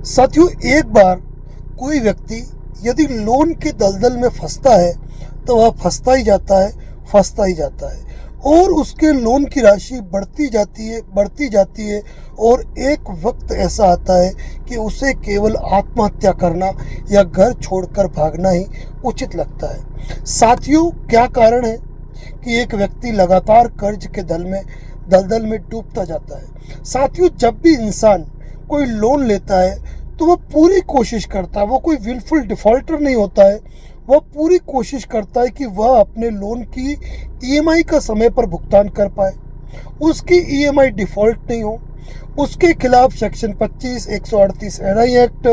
साथियों, एक बार कोई व्यक्ति यदि लोन के दलदल में फंसता है तो वह फंसता ही जाता है, फंसता ही जाता है और उसके लोन की राशि बढ़ती जाती है और एक वक्त ऐसा आता है कि उसे केवल आत्महत्या करना या घर छोड़कर भागना ही उचित लगता है। साथियों, क्या कारण है कि एक व्यक्ति लगातार कर्ज के दलदल में डूबता जाता है? साथियों, जब भी इंसान कोई लोन लेता है तो वह पूरी कोशिश करता है, वो कोई विलफुल डिफॉल्टर नहीं होता है, वह पूरी कोशिश करता है कि वह अपने लोन की ईएमआई का समय पर भुगतान कर पाए, उसकी ईएमआई डिफॉल्ट नहीं हो, उसके खिलाफ सेक्शन 25, 138 एनआई एक्ट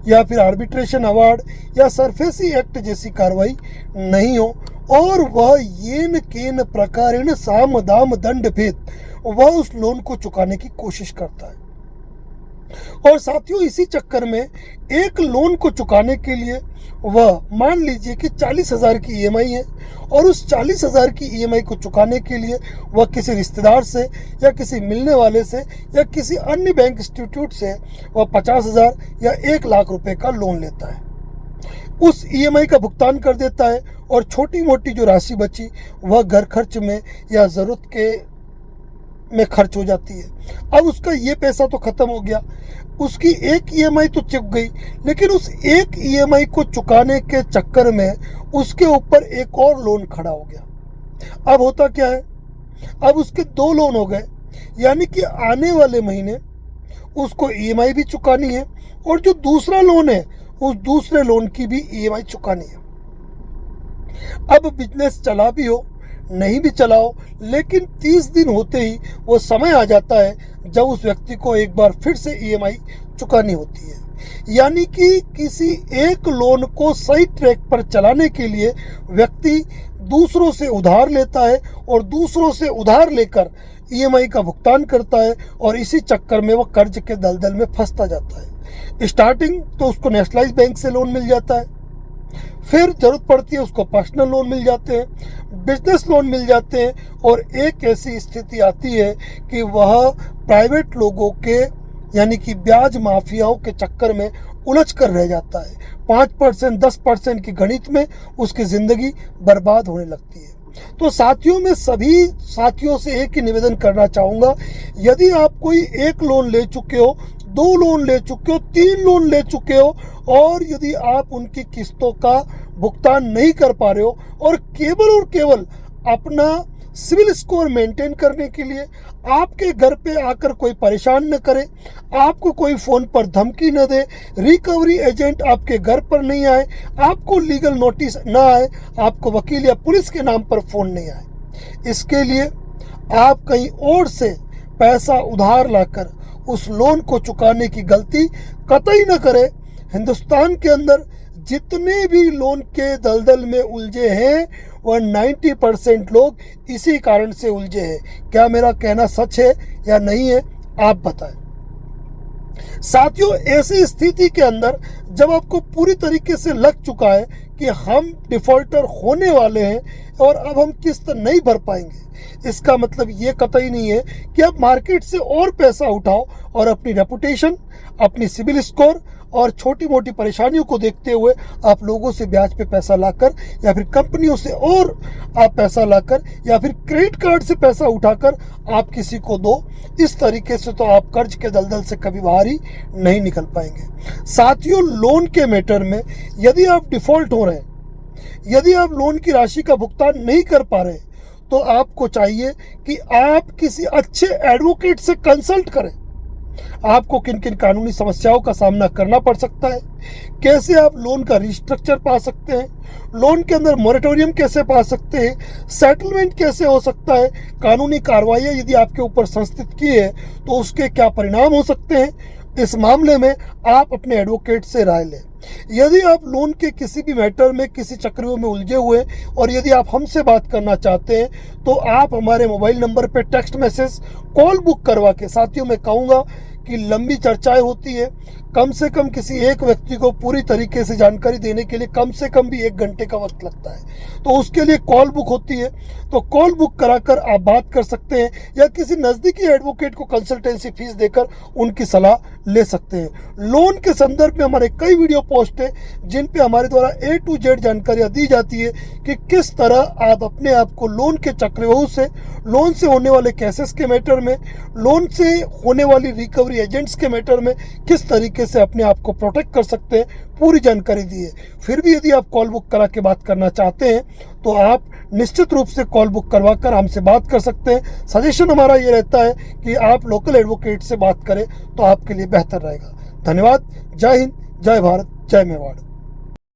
या फिर आर्बिट्रेशन अवार्ड या सरफेसी एक्ट जैसी कार्रवाई नहीं हो और वह येन केन प्रकारेण साम दाम दंड भेद वह उस लोन को चुकाने की कोशिश करता है। और साथियों, इसी चक्कर में एक लोन को चुकाने के लिए वह मान लीजिए कि 40,000 की ईएमआई है और उस 40,000 की ईएमआई को चुकाने के लिए वह किसी रिश्तेदार से या किसी मिलने वाले से या किसी अन्य बैंक इंस्टीट्यूट से वह 50,000 या 1,00,000 रुपए का लोन लेता है, उस ईएमआई का भुगतान कर देता है और छोटी मोटी जो राशि बची वह घर खर्च में या ज़रूरत में खर्च हो जाती है। अब उसका ये पैसा तो खत्म हो गया, उसकी एक ईएमआई तो चुक गई, लेकिन उस एक ईएमआई को चुकाने के चक्कर में उसके ऊपर एक और लोन खड़ा हो गया। अब होता क्या है, अब उसके 2 लोन हो गए, यानी कि आने वाले महीने उसको ईएमआई भी चुकानी है और जो दूसरा लोन है उस दूसरे लोन की भी ईएमआई चुकानी है। अब बिजनेस चला भी हो नहीं भी चलाओ, लेकिन 30 दिन होते ही वो समय आ जाता है जब उस व्यक्ति को एक बार फिर से ईएमआई चुकानी होती है। यानी कि किसी एक लोन को सही ट्रैक पर चलाने के लिए व्यक्ति दूसरों से उधार लेता है और दूसरों से उधार लेकर ईएमआई का भुगतान करता है और इसी चक्कर में वह कर्ज के दलदल में फंसता जाता है। स्टार्टिंग तो उसको नेशनलाइज बैंक से लोन मिल जाता है, फिर जरूरत पड़ती है उसको पर्सनल लोन मिल जाते हैं, बिजनेस लोन मिल जाते हैं और एक ऐसी स्थिति आती है कि वह प्राइवेट लोगों के यानी कि ब्याज माफियाओं के चक्कर में उलझ कर रह जाता है। 5%, 10% की गणित में उसकी ज़िंदगी बर्बाद होने लगती है। तो साथियों, मैं सभी साथियों से एक ही निवेदन करना चाहूँगा, यदि आप कोई एक लोन ले चुके हो, 2 लोन ले चुके हो, 3 लोन ले चुके हो और यदि आप उनकी किस्तों का भुगतान नहीं कर पा रहे हो और केवल अपना सिविल स्कोर मेंटेन करने के लिए आपके घर पे आकर कोई परेशान न करे, आपको कोई फ़ोन पर धमकी न दे, रिकवरी एजेंट आपके घर पर नहीं आए, आपको लीगल नोटिस ना आए, आपको वकील या पुलिस के नाम पर फ़ोन नहीं आए, इसके लिए आप कहीं और से पैसा उधार लाकर उस लोन को चुकाने की गलती कतई न करें। हिंदुस्तान के अंदर जितने भी लोन के दलदल में उलझे हैं वह 90% लोग इसी कारण से उलझे हैं। क्या मेरा कहना सच है या नहीं है, आप बताएं। साथियों, ऐसी स्थिति के अंदर जब आपको पूरी तरीके से लग चुका है कि हम डिफॉल्टर होने वाले हैं और अब हम किस्त नहीं भर पाएंगे, इसका मतलब ये कतई नहीं है कि आप मार्केट से और पैसा उठाओ और अपनी रेपुटेशन, अपनी सिविल स्कोर और छोटी मोटी परेशानियों को देखते हुए आप लोगों से ब्याज पे पैसा लाकर या फिर कंपनियों से और आप पैसा लाकर या फिर क्रेडिट कार्ड से पैसा उठाकर आप किसी को दो। इस तरीके से तो आप कर्ज के दलदल से कभी बाहर ही नहीं निकल पाएंगे। साथियों, लोन के मैटर में यदि आप डिफॉल्ट हो रहे हैं, यदि आप लोन की राशि का भुगतान नहीं कर पा रहे, तो आपको चाहिए कि आप किसी अच्छे एडवोकेट से कंसल्ट करें। आपको किन किन कानूनी समस्याओं का सामना करना पड़ सकता है, कैसे आप लोन का रिस्ट्रक्चर पा सकते हैं, लोन के अंदर मोरेटोरियम कैसे पा सकते हैं, सेटलमेंट कैसे हो सकता है, कानूनी कार्रवाई यदि आपके ऊपर संस्थित की है तो उसके क्या परिणाम हो सकते हैं, इस मामले में आप अपने एडवोकेट से राय लें। यदि आप लोन के किसी भी मैटर में किसी चक्रियों में उलझे हुए और यदि आप हमसे बात करना चाहते हैं तो आप हमारे मोबाइल नंबर पे टेक्स्ट मैसेज, कॉल बुक करवा के, साथियों मैं कहूँगा की लंबी चर्चाएं होती है। कम से कम किसी एक व्यक्ति को पूरी तरीके से जानकारी देने के लिए कम से कम भी 1 घंटे का वक्त लगता है। तो उसके लिए कॉल बुक होती है, तो कॉल बुक कराकर आप बात कर सकते हैं या किसी नज़दीकी एडवोकेट को कंसल्टेंसी फीस देकर उनकी सलाह ले सकते हैं। लोन के संदर्भ में हमारे कई वीडियो पोस्ट है जिन पे हमारे द्वारा A to Z जानकारियाँ दी जाती है कि किस तरह आप अपने आप को लोन के चक्रव्यूह से, लोन से होने वाले केसेस के मैटर में, लोन से होने वाली रिकवरी एजेंट्स के मैटर में किस तरीके से अपने आप को प्रोटेक्ट कर सकते हैं, पूरी जानकारी दी है। फिर भी यदि आप कॉल बुक करा के बात करना चाहते हैं तो आप निश्चित रूप से कॉल बुक करवा कर हमसे बात कर सकते हैं। सजेशन हमारा ये रहता है कि आप लोकल एडवोकेट से बात करें तो आपके लिए बेहतर रहेगा। धन्यवाद। जय हिंद, जय भारत, जय मेवाड़।